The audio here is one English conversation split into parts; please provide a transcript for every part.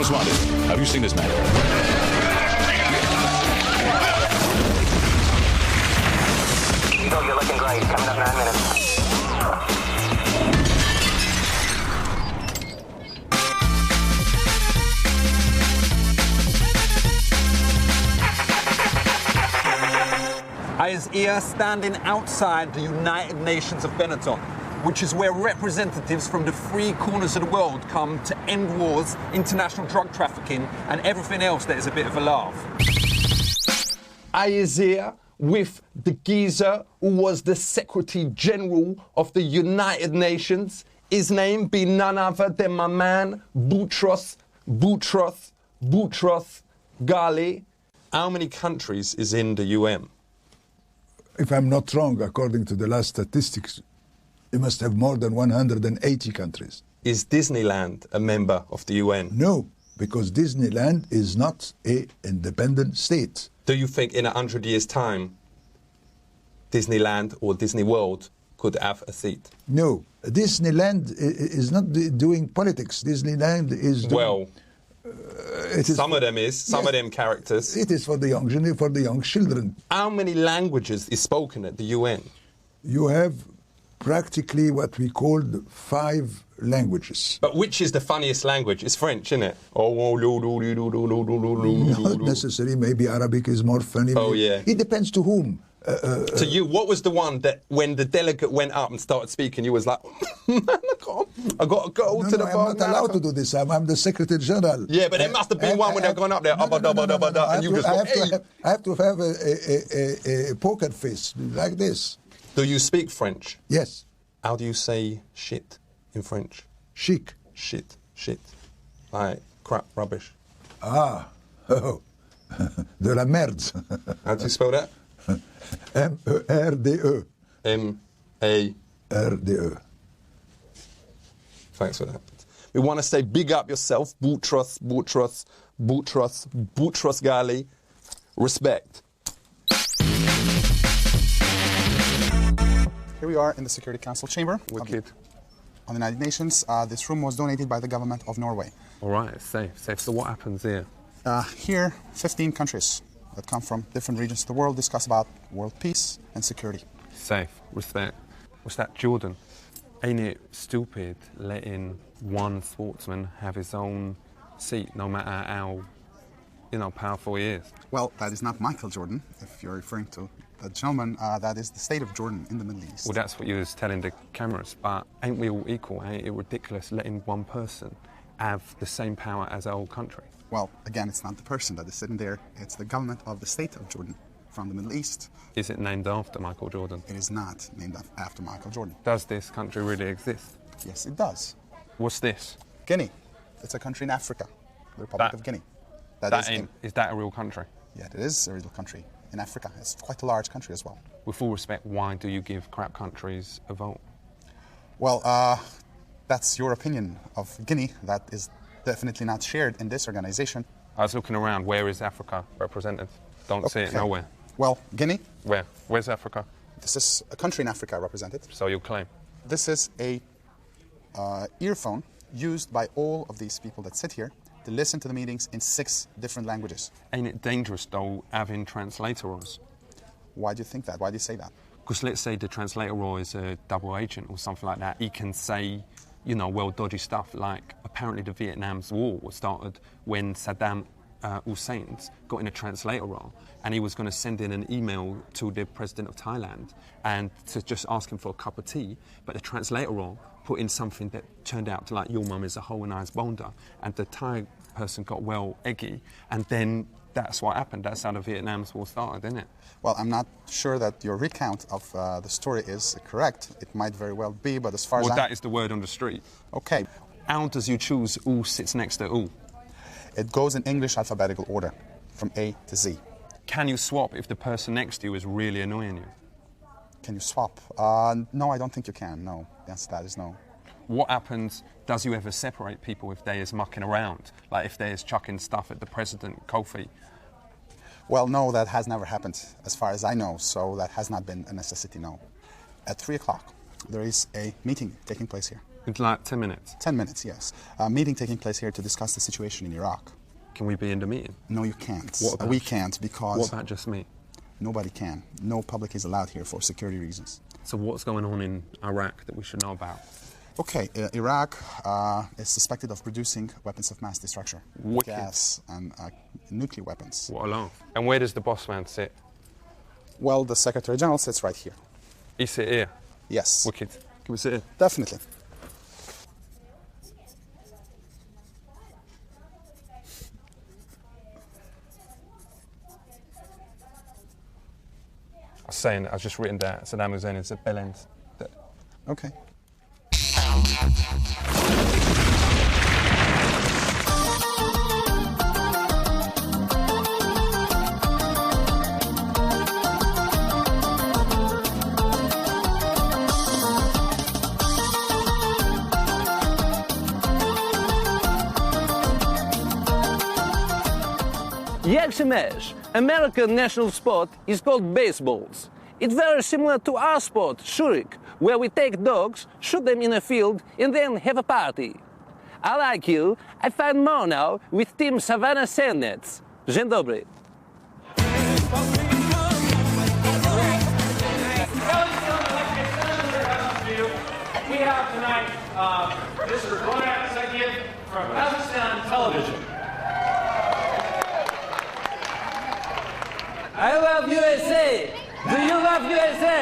Most Wanted. Have you seen this man? Eagle, you're looking great. Coming up 9 minutes. I is here standing outside the United Nations of Benetton, which is where representatives from the 3 corners of the world come to end wars, international drug trafficking, and everything else that is a bit of a laugh. I is here with the geezer who was the Secretary General of the United Nations. His name be none other than my man, Boutros Ghali. How many countries is in the UN? If I'm not wrong, according to the last statistics, you must have more than 180 countries. Is Disneyland a member of the UN? No, because Disneyland is not an independent state. Do you think in 100 years' time, Disneyland or Disney World could have a seat? No, Disneyland is not doing politics. Disneyland is doing... Well, some of them is, some of them characters. It is for the young children. How many languages is spoken at the UN? You have practically what we called 5 languages. But which is the funniest language? It's French, isn't it? Not necessarily. Maybe Arabic is more funny. Oh, yeah. It depends to whom. To you, what was the one that when the delegate went up and started speaking, you was like, man, I got to go to the bar. I'm not allowed to do this. I'm the Secretary General. Yeah, but there must have been one when they're going up there. And you just go, hey. I have to have a poker face like this. Do you speak French? Yes. How do you say shit in French? Chic. Shit. Like crap, rubbish. Ah. Oh. De la merde. How do you spell that? M-E-R-D-E. M-A-R-D-E. Thanks for that. We want to say big up yourself, Boutros Ghali. Respect. Here we are in the Security Council chamber Wicked. on the United Nations. This room was donated by the government of Norway. All right, safe. So what happens here? Here, 15 countries that come from different regions of the world discuss about world peace and security. Safe, respect. What's that, Jordan? Ain't it stupid letting one sportsman have his own seat, no matter how, powerful he is? Well, that is not Michael Jordan, if you're referring to that gentleman. That is the state of Jordan in the Middle East. Well, that's what you was telling the cameras, but ain't we all equal? Ain't it ridiculous letting one person have the same power as our whole country? Well, again, it's not the person that is sitting there. It's the government of the state of Jordan from the Middle East. Is it named after Michael Jordan? It is not named after Michael Jordan. Does this country really exist? Yes, it does. What's this? Guinea. It's a country in Africa, the Republic of Guinea. Is that a real country? Yeah, it is a real country in Africa. It's quite a large country as well. With full respect, why do you give crap countries a vote? Well, that's your opinion of Guinea. That is definitely not shared in this organization. I was looking around. Where is Africa represented? Don't see it nowhere. Well, Guinea. Where? Where's Africa? This is a country in Africa represented. So you claim? This is a earphone used by all of these people that sit here to listen to the meetings in 6 different languages. Ain't it dangerous, though, having translators? Why do you think that? Why do you say that? Because let's say the translator is a double agent or something like that. He can say, well, dodgy stuff, like apparently the Vietnam's war was started when Saddam Hussein's got in a translator role, and he was going to send in an email to the president of Thailand and to just ask him for a cup of tea, but the translator role put in something that turned out to like, your mum is a whole nice bonda, and the Thai person got well eggy, and then that's what happened. That's how the Vietnam's war started, isn't it? Well, I'm not sure that your recount of the story is correct. It might very well be, but as far as that is the word on the street. Okay. How does you choose who sits next to who? It goes in English alphabetical order, from A to Z. Can you swap if the person next to you is really annoying you? Can you swap? No, I don't think you can, no. The answer to that is no. What happens, does you ever separate people if they is mucking around? Like if they is chucking stuff at the president, Kofi? Well, no, that has never happened, as far as I know, so that has not been a necessity, no. At 3 o'clock, there is a meeting taking place here. It's like 10 minutes. 10 minutes, yes. A meeting taking place here to discuss the situation in Iraq. Can we be in the meeting? No, you can't. What about- We can't because What about just me? nobody can. No public is allowed here for security reasons. So what's going on in Iraq that we should know about? Okay, Iraq is suspected of producing weapons of mass destruction. Wicked. Gas and nuclear weapons. What a laugh. And where does the boss man sit? Well, the Secretary General sits right here. He sit here. Yes, Wicked. Can we sit here? definitely. I was saying, I was just written that Saddam Hussein is a bellend. Okay. Yakshmesh, American national sport, is called baseballs. It's very similar to our sport, Shurik, where we take dogs, shoot them in a field, and then have a party. I like you. I find more now with Team Savannah Sandnets. Dzień dobry. We have tonight Mr. Ronak Sakiev from Kazakhstan Television. I love USA. Do you love USA?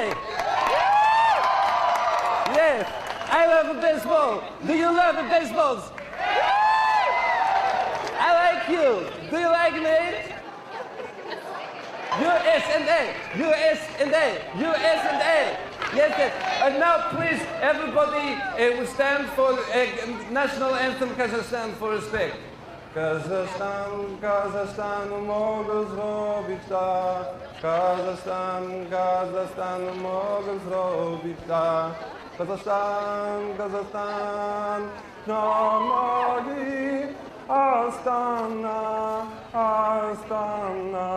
Yes. I love baseball. Do you love baseballs? I like you. Do you like me? USA, USA, USA. Yes, yes. And now, please, everybody, we stand for national anthem Kazakhstan for respect. Kazakhstan, Kazakhstan, mogę zrobić tak. Kazakhstan, Kazakhstan, mogę zrobić tak. Kazakhstan, Kazakhstan, nogi, Astana, Astana,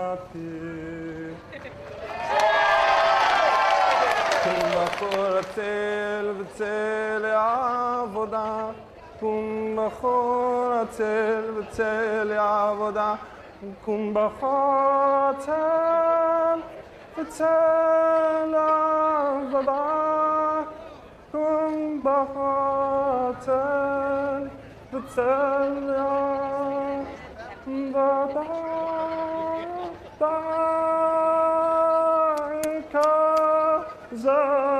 Almaty. בחור הצל וצל העבודה, קום בחור הצל וצל העבודה, קום בחור הצל וצל העבודה, קום בחור הצל וצל העבודה.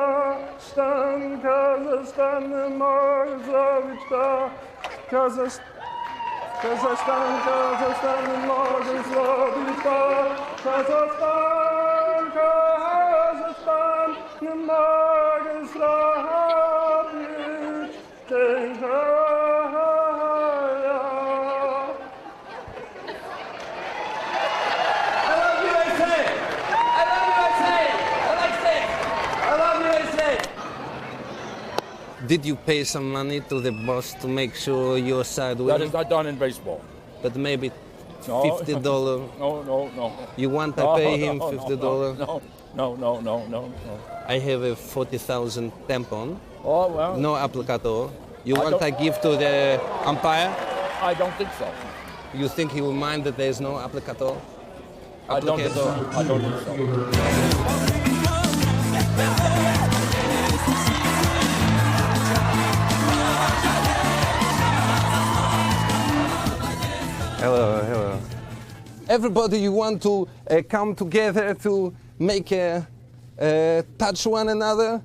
Kazakhstan, Kazakhstan, mogę zrobić to. Kazakhstan, Kazakhstan, mogę zrobić to. Kazakhstan, Kazakhstan, mogę zrobić ten Did you pay some money to the boss to make sure your side That wins? is not done in baseball. But maybe No. $50. No. You want to pay him $50? No. I have a 40,000 tampon, Oh, well, no applicator. You I want don't- I give to the umpire? I don't think so. You think he will mind that there is no applicator? I don't think so. I don't think so. Hello. Everybody, you want to come together to make a touch one another?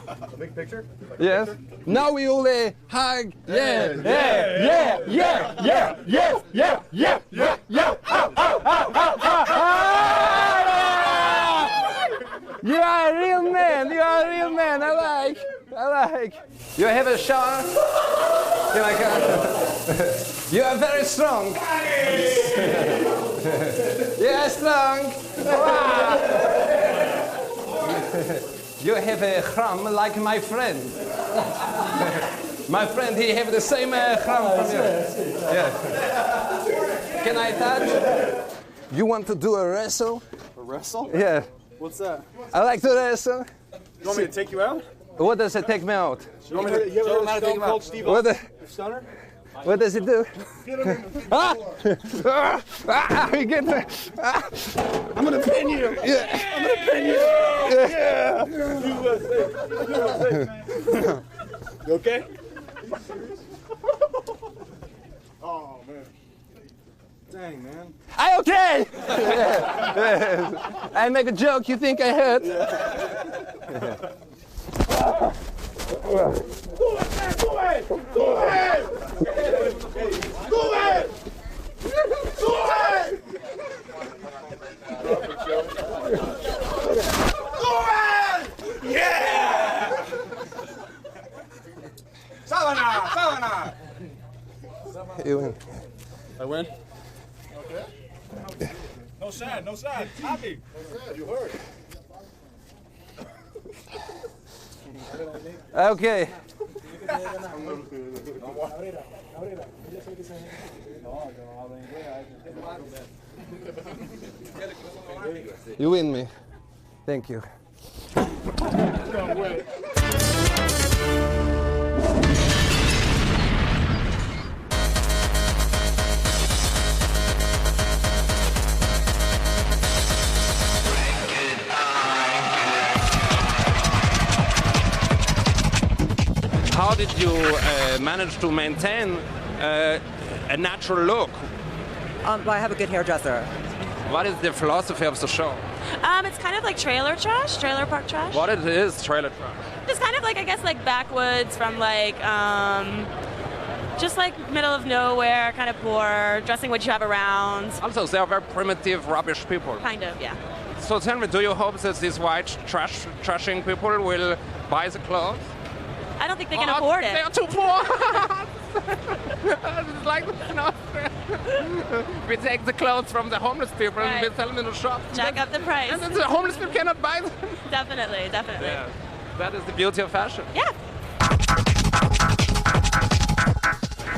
A big picture? Yes. Now we all hug. Yeah. You are a real man. You are a real man. I like. You have a shower? You like? You are very strong. You are strong. Wow. You have a chram like my friend. My friend, he have the same chram from you. Yeah. Can I touch? You want to do a wrestle? A wrestle? Yeah. What's that? I like to wrestle. You want me to take you out? What does it take me out? You want me to show him how to take him out? Steve Stunner? What does it do? You get me. I'm gonna pin you. Yeah. I'm gonna pin you. Yeah. USA. You okay? Oh man. Dang man. I okay. I make a joke. You think I hurt? Go ahead! Go ahead! Go ahead! Go ahead! Go ahead! Yeah! Savannah! You win. I win? Okay. No sad. Happy. You heard. Okay. You win me. Thank you. How did you manage to maintain a natural look? Well, I have a good hairdresser. What is the philosophy of the show? It's kind of like trailer park trash. What it is, trailer trash? Just kind of like, I guess, like backwoods from like, just like middle of nowhere, kind of poor, dressing what you have around. Also, they are very primitive, rubbish people. Kind of, yeah. So tell me, do you hope that these white trashing people will buy the clothes? I don't think they can afford it. They are too poor. It's like in Austria. We take the clothes from the homeless people and we sell them in the shop. Jack up the price. And then the homeless people cannot buy them. Definitely. Yeah. That is the beauty of fashion. Yeah.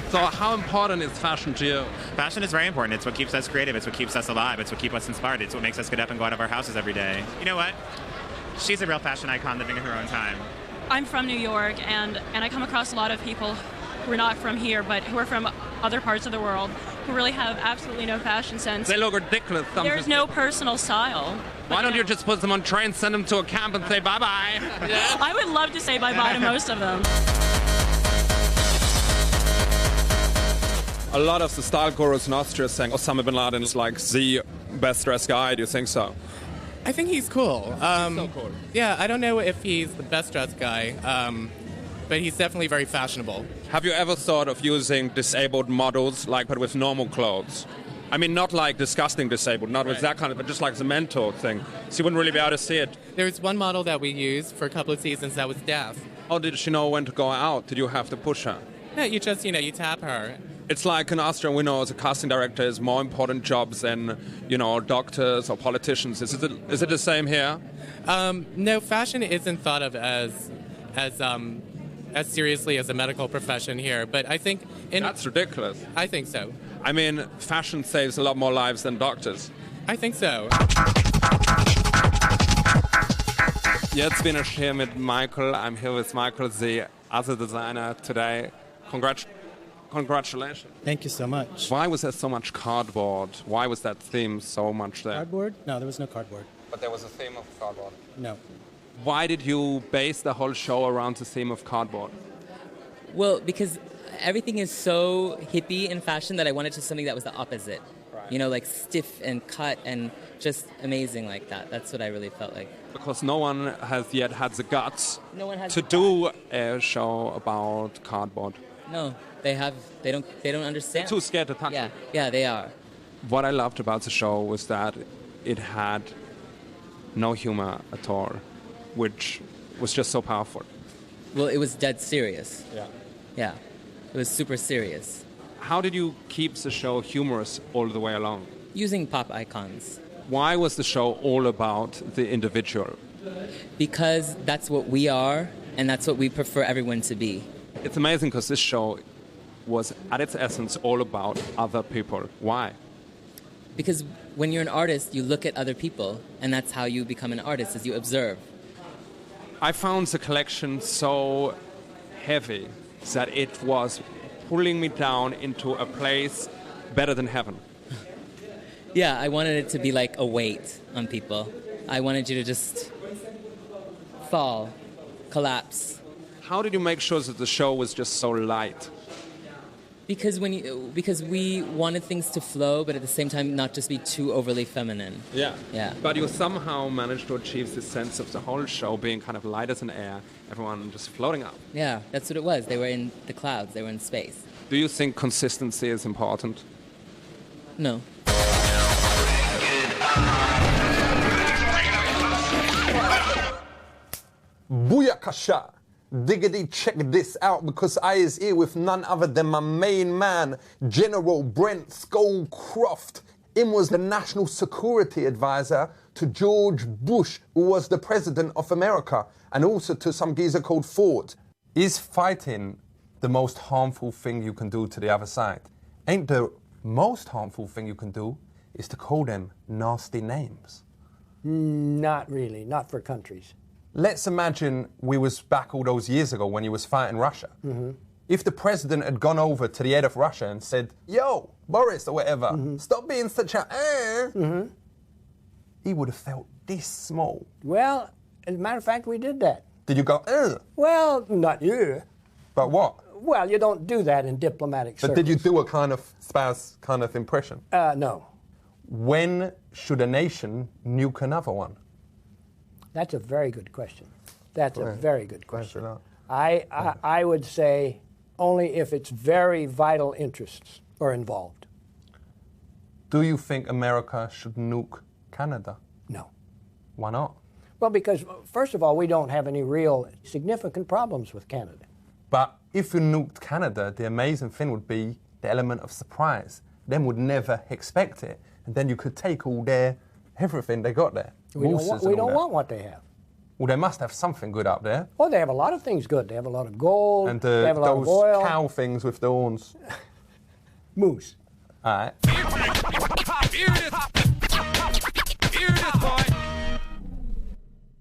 So how important is fashion to you? Fashion is very important. It's what keeps us creative. It's what keeps us alive. It's what keeps us inspired. It's what makes us get up and go out of our houses every day. You know what? She's a real fashion icon living in her own time. I'm from New York, and I come across a lot of people who are not from here, but who are from other parts of the world, who really have absolutely no fashion sense. They look ridiculous. There's no personal style. Why don't you just put them on trains, send them to a camp, and say bye-bye? Yeah. I would love to say bye-bye to most of them. A lot of the style gurus in Austria saying Osama bin Laden is like the best dressed guy. Do you think so? I think he's cool. So cool. Yeah, I don't know if he's the best dressed guy, but he's definitely very fashionable. Have you ever thought of using disabled models, like but with normal clothes? I mean, not like disgusting disabled, not with that kind of, but just like the mentor thing. So you wouldn't really be able to see it. There was one model that we used for a couple of seasons that was deaf. How did she know when to go out? Did you have to push her? No, you just, you tap her. It's like in Austria, we know as a casting director is more important jobs than, doctors or politicians. Is it the same here? No, fashion isn't thought of as seriously as a medical profession here. But I think that's ridiculous. I think so. I mean, fashion saves a lot more lives than doctors. I think so. Jetzt bin ich hier mit Michael. I'm here with Michael, the other designer today. Congratulations. Thank you so much. Why was there so much cardboard? Why was that theme so much there? Cardboard? No, there was no cardboard. But there was a theme of cardboard? No. Why did you base the whole show around the theme of cardboard? Well, because everything is so hippie in fashion that I wanted to something that was the opposite. Right. Like stiff and cut and just amazing like that. That's what I really felt like. Because no one has yet had the guts to do a show about cardboard. No, they don't understand. They're too scared to touch it. Yeah, they are. What I loved about the show was that it had no humor at all, which was just so powerful. Well, it was dead serious. Yeah. Yeah, it was super serious. How did you keep the show humorous all the way along? Using pop icons. Why was the show all about the individual? Because that's what we are, and that's what we prefer everyone to be. It's amazing because this show was, at its essence, all about other people. Why? Because when you're an artist, you look at other people, and that's how you become an artist, is you observe. I found the collection so heavy that it was pulling me down into a place better than heaven. Yeah, I wanted it to be like a weight on people. I wanted you to just fall, collapse. How did you make sure that the show was just so light? Because we wanted things to flow, but at the same time not just be too overly feminine. Yeah. Yeah. But you somehow managed to achieve this sense of the whole show being kind of light as an air, everyone just floating up. Yeah, that's what it was. They were in the clouds. They were in space. Do you think consistency is important? No. Booyakasha! Diggity, check this out, because I is here with none other than my main man, General Brent Scowcroft. Him was the national security advisor to George Bush, who was the president of America, and also to some geezer called Ford. Is fighting the most harmful thing you can do to the other side? Ain't the most harmful thing you can do is to call them nasty names? Not really, not for countries. Let's imagine we was back all those years ago when you was fighting Russia. Mm-hmm. If the president had gone over to the head of Russia and said, yo, Boris or whatever, stop being such a he would have felt this small. Well, as a matter of fact, we did that. Did you go, Well, not you. But what? Well, you don't do that in diplomatic circles. But did you do a kind of Spaz kind of impression? No. When should a nation nuke another one? That's a very good question. That's a very good question. That's I would say only if it's very vital interests are involved. Do you think America should nuke Canada? No. Why not? Well, because, first of all, we don't have any real significant problems with Canada. But if you nuked Canada, the amazing thing would be the element of surprise. Them would never expect it. And then you could take all everything they got there. We don't want what they have. Well, they must have something good up there. Oh, they have a lot of things good. They have a lot of gold. And they have a lot those of oil. cow things with the horns. Moose. All right.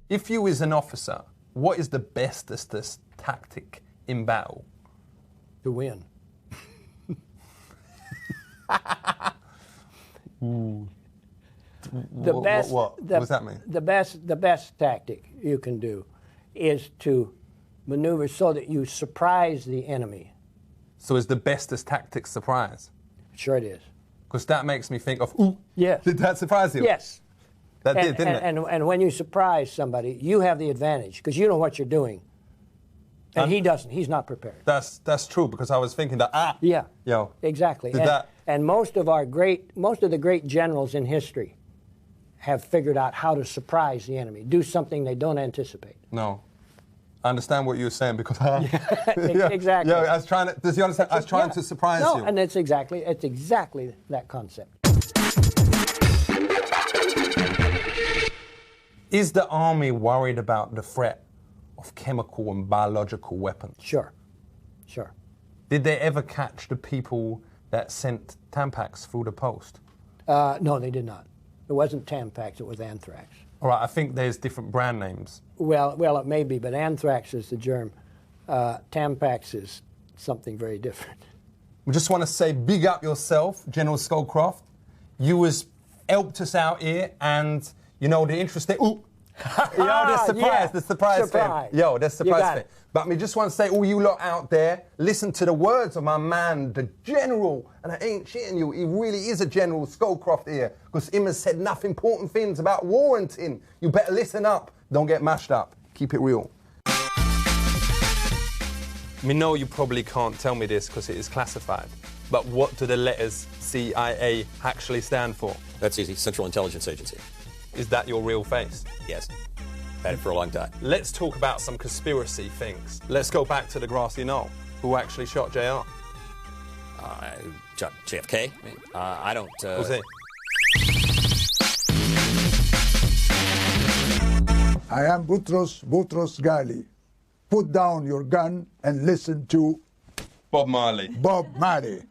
If you is an officer, what is the bestest tactic in battle? To win. Ooh. The best. What does that mean? The best tactic you can do is to maneuver so that you surprise the enemy. So is the bestest tactic surprise? Sure it is. Because that makes me think of, ooh, yes. Did that surprise you? Yes. That did, didn't it? And when you surprise somebody, you have the advantage because you know what you're doing. And he doesn't. He's not prepared. That's true, because I was thinking that, Yeah. Yo. Exactly. Did that... And most of the great generals in history have figured out how to surprise the enemy, do something they don't anticipate. No. I understand what you're saying because Exactly. Yeah, I was trying to. Does he understand? I was trying to surprise you. No, and it's exactly that concept. Is the army worried about the threat of chemical and biological weapons? Sure. Did they ever catch the people that sent Tampax through the post? No, they did not. It wasn't Tampax, it was anthrax. All right, I think there's different brand names. Well, it may be, but anthrax is the germ. Tampax is something very different. We just want to say big up yourself, General Scowcroft. You helped us out here, and you know the interesting. Ooh, the surprise thing. Yo, the surprise thing. But we just want to say, all you lot out there, listen to the words of my man, the General, and I ain't shitting you. He really is a General Scowcroft here, because him has said enough important things about warranting. You better listen up. Don't get mashed up. Keep it real. We know you probably can't tell me this because it is classified, but what do the letters CIA actually stand for? That's easy. Central Intelligence Agency. Is that your real face? Yes. Had it for a long time. Let's talk about some conspiracy things. Let's go back to the grassy knoll. Who actually shot JR? JFK? I don't... Who's he? I am Boutros Ghali. Put down your gun and listen to... Bob Marley. Bob Marley.